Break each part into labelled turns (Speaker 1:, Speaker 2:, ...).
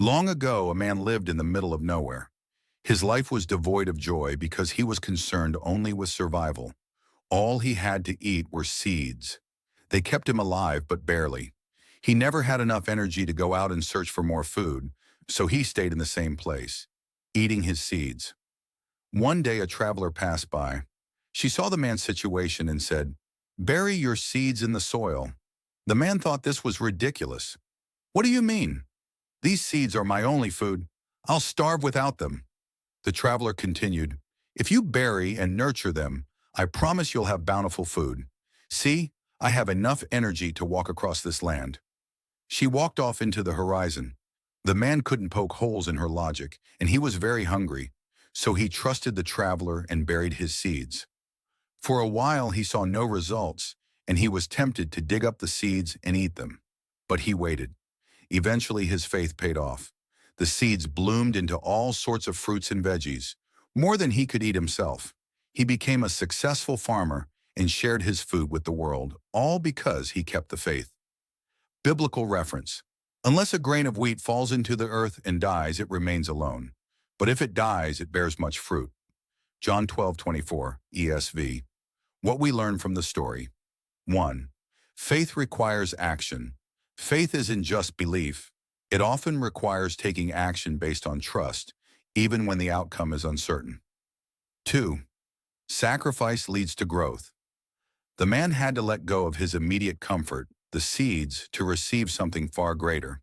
Speaker 1: Long ago, a man lived in the middle of nowhere. His life was devoid of joy because he was concerned only with survival. All he had to eat were seeds. They kept him alive, but barely. He never had enough energy to go out and search for more food, so he stayed in the same place, eating his seeds. One day a traveler passed by. She saw the man's situation and said, "Bury your seeds in the soil." The man thought this was ridiculous. "What do you mean? These seeds are my only food. I'll starve without them." The traveler continued, "If you bury and nurture them, I promise you'll have bountiful food. See, I have enough energy to walk across this land." She walked off into the horizon. The man couldn't poke holes in her logic, and he was very hungry, so he trusted the traveler and buried his seeds. For a while he saw no results, and he was tempted to dig up the seeds and eat them. But he waited. Eventually his faith paid off. The seeds bloomed into all sorts of fruits and veggies, more than he could eat himself. He became a successful farmer and shared his food with the world, all because he kept the faith. Biblical reference. Unless a grain of wheat falls into the earth and dies, it remains alone. But if it dies, it bears much fruit. John 12:24, ESV. What we learn from the story. 1. Faith requires action. Faith isn't just belief. It often requires taking action based on trust, even when the outcome is uncertain. 2. Sacrifice leads to growth. The man had to let go of his immediate comfort, the seeds, to receive something far greater.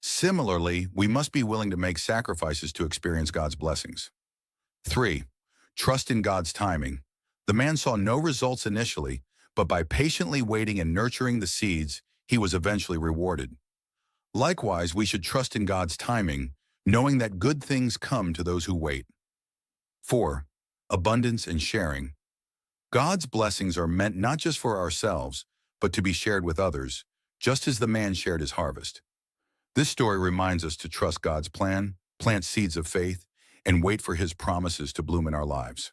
Speaker 1: Similarly, we must be willing to make sacrifices to experience God's blessings. 3. Trust in God's timing. The man saw no results initially, but by patiently waiting and nurturing the seeds, he was eventually rewarded. Likewise, we should trust in God's timing, knowing that good things come to those who wait. 4. Abundance and sharing. God's blessings are meant not just for ourselves, but to be shared with others, just as the man shared his harvest. This story reminds us to trust God's plan, plant seeds of faith, and wait for his promises to bloom in our lives.